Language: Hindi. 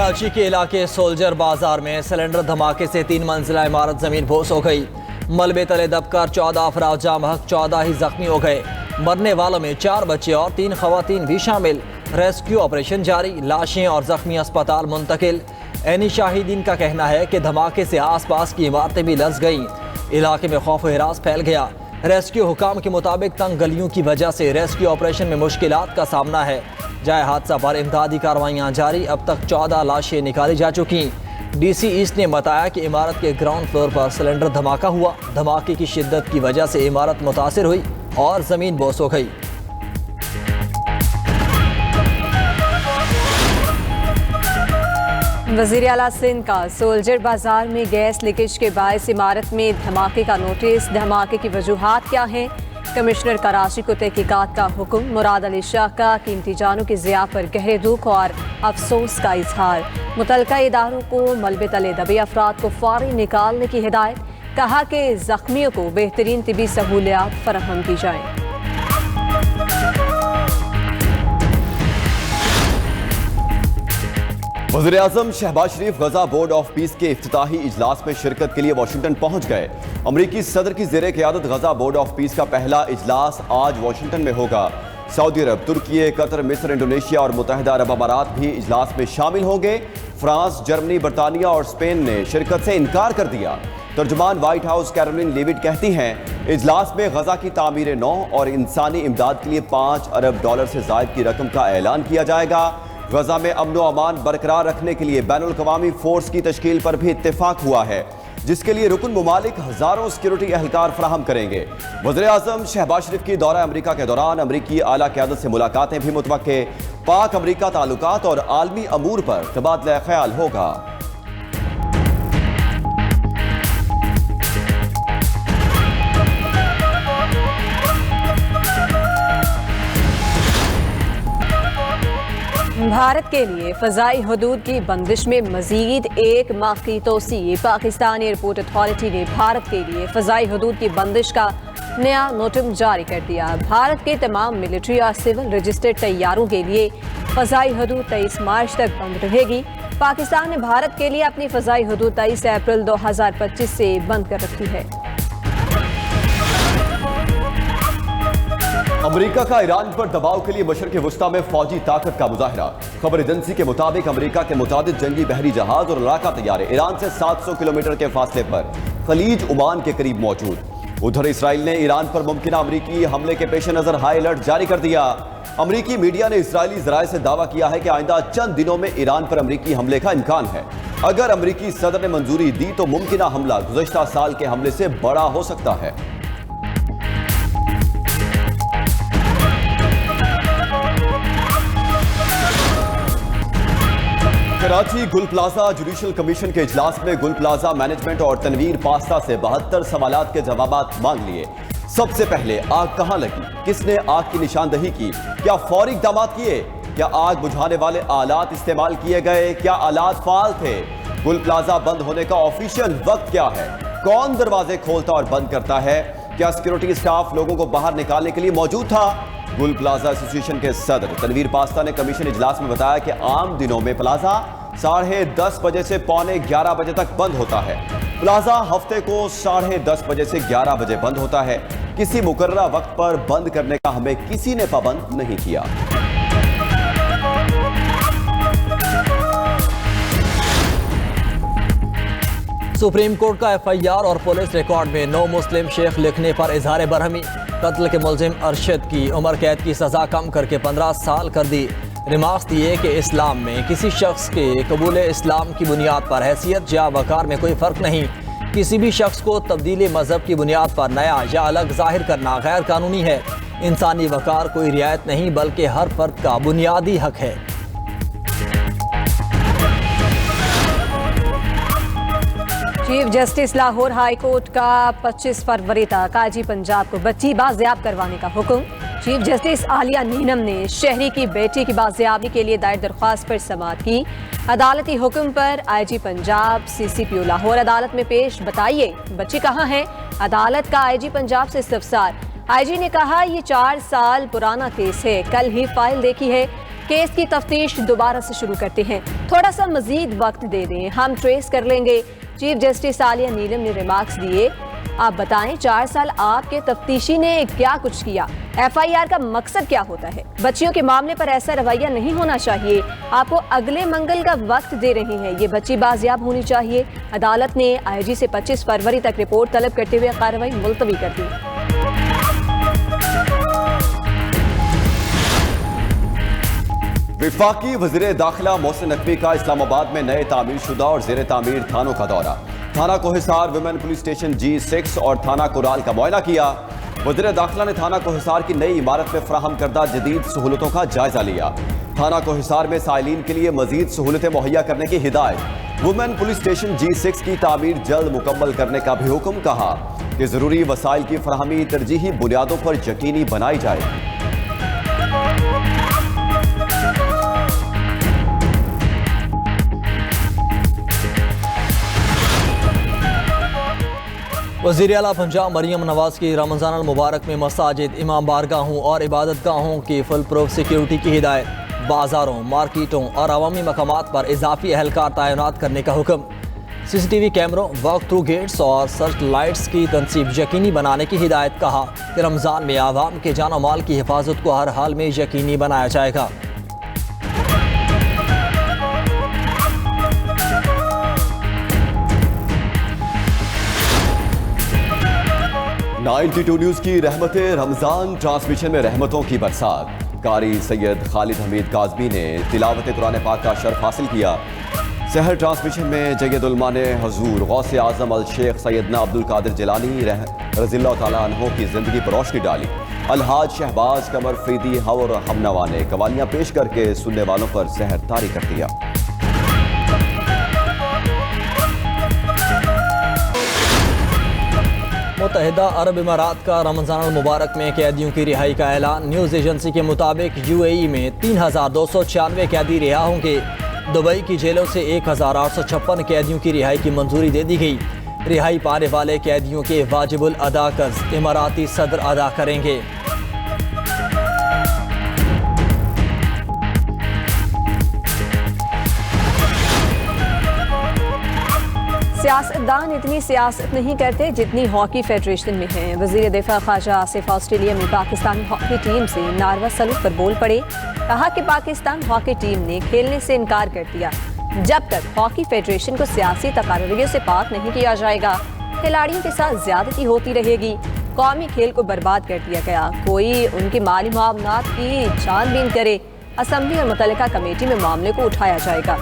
कराची के इलाके सोल्जर बाजार में सिलेंडर धमाके से 3 मंजिला इमारत जमीन बोस हो गई। मलबे तले दबकर 14 अफराद जाँ बहक 14 ही जख्मी हो गए। मरने वालों में 4 बच्चे और 3 खवातीन भी शामिल। रेस्क्यू ऑपरेशन जारी, लाशें और जख्मी अस्पताल मुंतकिल। ऐनी शाहिदीन का कहना है कि धमाके से आसपास की इमारतें भी लर्ज गईं। इलाके में खौफ व हिरास फैल गया। रेस्क्यू हुकाम के मुताबिक तंग गलियों की वजह से रेस्क्यू ऑपरेशन में मुश्किलात का सामना है। जाए हादसा पर इमदादी कार्रवाइयाँ जारी, अब तक 14 लाशें निकाली जा चुकी। DC ईस्ट ने बताया कि इमारत के ग्राउंड फ्लोर पर सिलेंडर धमाका हुआ। धमाके की शिद्दत की वजह से इमारत मुतासिर हुई और ज़मीन बोस हो गई। वज़ीर आला सिंध का सोल्जर बाजार में गैस लीकेज के बायस इमारत में धमाके का नोटिस। धमाके की वजूहात क्या हैं? कमिश्नर कराची को तहकीकात का हुक्म। मुराद अली शाह का कीमती जानों की ज़िया पर गहरे दुख और अफसोस का इजहार। मुतल्लिका इदारों को मलबे तले दबे अफराद को फौरी निकालने की हिदायत। कहा कि जख्मियों को बेहतरीन तिबी सहूलियात फराहम की जाएँ। वज़ीर-ए-आज़म शहबाज शरीफ गजा बोर्ड ऑफ पीस के इफ्तिताही इजलास में शिरकत के लिए वाशिंगटन पहुंच गए। अमरीकी सदर की ज़ेरे क़यादत गजा बोर्ड ऑफ पीस का पहला इजलास आज वाशिंगटन में होगा। सऊदी अरब, तुर्की, कतर, मिस्र, इंडोनेशिया और मुत्तहिदा अरब अमारात भी इजलास में शामिल होंगे। फ्रांस, जर्मनी, बरतानिया और स्पेन ने शिरकत से इनकार कर दिया। तर्जुमान व्हाइट हाउस कैरोलिन लेविट कहती हैं, इजलास में गजा की तामीर नौ और इंसानी इमदाद के लिए $5 अरब से ज़ायद की रकम का ऐलान किया जाएगा। गजा में अमन व अमान बरकरार रखने के लिए बैनुल अक़वामी फोर्स की तश्कील पर भी इत्तेफाक हुआ है, जिसके लिए रुकन मुमालिक हजारों सिक्योरिटी एहलकार फराहम करेंगे। वज़ीर-ए-आज़म शहबाज शरीफ की दौरा अमरीका के दौरान अमरीकी आला क़यादत से मुलाकातें भी मुतवक्के। पाक अमरीका ताल्लुकात और आलमी अमूर पर तबादला ख्याल होगा। भारत के लिए फ़ज़ाई हदूद की बंदिश में मज़ीद 1 माह की तोसी। पाकिस्तान एयरपोर्ट अथॉरिटी ने भारत के लिए फ़ज़ाई हदूद की बंदिश का नया नोटिस जारी कर दिया। भारत के तमाम मिलिट्री और सिविल रजिस्टर्ड तैयारों के लिए फ़ज़ाई हदूद 23 मार्च तक बंद रहेगी। पाकिस्तान ने भारत के लिए अपनी फ़ज़ाई हदूद 23 अप्रैल 2025 से बंद कर रखी है। अमरीका का ईरान पर दबाव के लिए मशरिक़ वुस्ता में फौजी ताकत का मुजाहरा। खबर एजेंसी के मुताबिक अमरीका के मुतादिद जंगी बहरी जहाज और लड़ाका तैयारे ईरान से 700 किलोमीटर के फासले पर खलीज उमान के करीब मौजूद। उधर इसराइल ने ईरान पर मुमकिना अमरीकी हमले के पेश नजर हाई अलर्ट जारी कर दिया। अमरीकी मीडिया ने इसराइली ज़राए से दावा किया है कि आइंदा चंद दिनों में ईरान पर अमरीकी हमले का इम्कान है। अगर अमरीकी सदर ने मंजूरी दी तो मुमकिना हमला गुज़श्ता साल के हमले से बड़ा हो सकता है। कराची गुल प्लाजा जुडिशल कमीशन के इजलास में गुल प्लाजा मैनेजमेंट और तनवीर पास्ता से 72 सवालात के जवाबात मांग लिए। सबसे पहले, आग कहां लगी, किसने आग की निशानदही की, क्या फौरी इक़दाम किए, क्या आग बुझाने वाले आलात इस्तेमाल किए गए, क्या आलात फाल थे, गुल प्लाजा बंद होने का ऑफिशियल वक्त क्या है, कौन दरवाजे खोलता और बंद करता है, क्या सिक्योरिटी स्टाफ लोगों को बाहर निकालने के लिए मौजूद था। गुल प्लाजा एसोसिएशन के सदर तनवीर पास्ता ने कमीशन इजलास में बताया कि आम दिनों में प्लाजा 10:30 बजे से पौने 11 बजे तक बंद होता है। प्लाजा हफ्ते को 10:30 बजे से 11 बजे बंद होता है। किसी मुकर्ररा वक्त पर बंद करने का हमें किसी ने पाबंद नहीं किया। सुप्रीम कोर्ट का FIR और पुलिस रिकॉर्ड में नो मुस्लिम शेख लिखने पर इजहार बरहमी। कत्ल के मुलजिम अरशद की उम्र कैद की सजा कम करके 15 साल कर दी। रिमार्क्स दिए कि इस्लाम में किसी शख्स के कबूल इस्लाम की बुनियाद पर हैसियत या वकार में कोई फ़र्क नहीं। किसी भी शख्स को तब्दीली मजहब की बुनियाद पर नया या अलग जाहिर करना गैर कानूनी है। इंसानी वकार कोई रियायत नहीं बल्कि हर फर्द का बुनियादी हक है। Chief justice Lahore high court का 25 फरवरी तक IG पंजाब को बच्ची बाजियाब करवाने का हुक्म। चीफ जस्टिस आलिया नीनम ने शहरी की बेटी की बाजियाबी के लिए दायर दरख्वास्त पर समाअत की। अदालती हुक्म पर IG पंजाब CCPO लाहौर अदालत में पेश। बताइए बच्ची कहाँ है? अदालत का IG पंजाब से इस्तफसार। IG ने कहा ये 4 साल पुराना केस है, कल ही फाइल देखी है। केस की तफ्तीश दोबारा से शुरू करते हैं, थोड़ा सा मजीद वक्त दे दें, हम ट्रेस कर लेंगे। चीफ जस्टिस आलिया नीलम ने रिमार्क्स दिए, आप बताएं 4 साल आपके तफ्तीशी ने क्या कुछ किया, FIR का मकसद क्या होता है? बच्चियों के मामले पर ऐसा रवैया नहीं होना चाहिए। आपको अगले मंगल का वक्त दे रहे हैं, ये बच्ची बाजियाब होनी चाहिए। अदालत ने IG से 25 फरवरी तक रिपोर्ट तलब करते हुए कार्रवाई मुलतवी कर दी। विफाकी वज़ीर दाखिला मोहसिन नकवी का इस्लामाबाद में नए तामीर शुदा और ज़ेर तामीर थानों का दौरा। थाना कोहिसार वुमेन पुलिस स्टेशन G6 और थाना कुराल का मुआयना किया। वज़ीर दाखिला ने थाना कोहिसार की नई इमारत में फराहम करदा जदीद सहूलतों का जायजा लिया। थाना कोहिसार में साइलिन के लिए मजीद सहूलतें मुहैया करने की हिदायत। वुमेन पुलिस स्टेशन G6 की तामीर जल्द मुकम्मल करने का भी हुक्म। कहा कि जरूरी वसाइल की फराहमी तरजीही बुनियादों पर यकीनी बनाई जाए। वज़ीर आला पंजाब मरियम नवाज की रमज़ान अल मुबारक में मसाजिद, इमाम बारगाहों और इबादत गाहों की फुल प्रूफ सिक्योरिटी की हिदायत। बाजारों, मार्केटों और अवामी मकामात पर इजाफी अहलकार तैनात करने का हुक्म। CCTV कैमरों, वॉक थ्रू गेट्स और सर्च लाइट्स की तनसीब यकीनी बनाने की हिदायत। कहा कि रमज़ान में आवाम के जान और माल की हिफाजत को हर हाल में यकीनी बनाया जाएगा। .92 न्यूज़ की रहमते रमज़ान ट्रांसमिशन में रहमतों की बरसात। कारी सैयद खालिद हमीद काज़मी ने तिलावत कुरान पाक का शर्फ हासिल किया। सहर ट्रांसमिशन में जय्यद उलमा ने हजूर गौसे आज़म अल शेख सैयदना अब्दुल कादिर जिलानी रज़ियल्लाहु तआला अन्हु की ज़िंदगी पर रोशनी डाली। अलहाज शहबाज कमर फरीदी और हमनवा ने कवालियाँ पेश करके सुनने वालों पर सहर तारी कर दिया। मुत्तहिदा अरब इमारात का रमज़ान अल मुबारक में कैदियों की रिहाई का ऐलान। न्यूज़ एजेंसी के मुताबिक UAE में 3296 कैदी रिहा होंगे। दुबई की जेलों से 1856 कैदियों की रिहाई की मंजूरी दे दी गई। रिहाई पाने वाले कैदियों के वाजिबुल अदा कर्ज इमाराती सदर अदा करेंगे। सियासतदान इतनी सियासत नहीं करते जितनी हॉकी फेडरेशन में हैं। वज़ीर दिफा ख्वाजा आसिफ ऑस्ट्रेलिया में पाकिस्तान हॉकी टीम से नारवा सलूक पर बोल पड़े। कहा कि पाकिस्तान हॉकी टीम ने खेलने से इनकार कर दिया। जब तक हॉकी फेडरेशन को सियासी तकार्रियों से पाक नहीं किया जाएगा, खिलाड़ियों के साथ ज्यादती होती रहेगी। कौमी खेल को बर्बाद कर दिया गया, कोई उनके माली मामलात की छानबीन करे। असम्बली और मुतल्लिका कमेटी में मामले को उठाया जाएगा।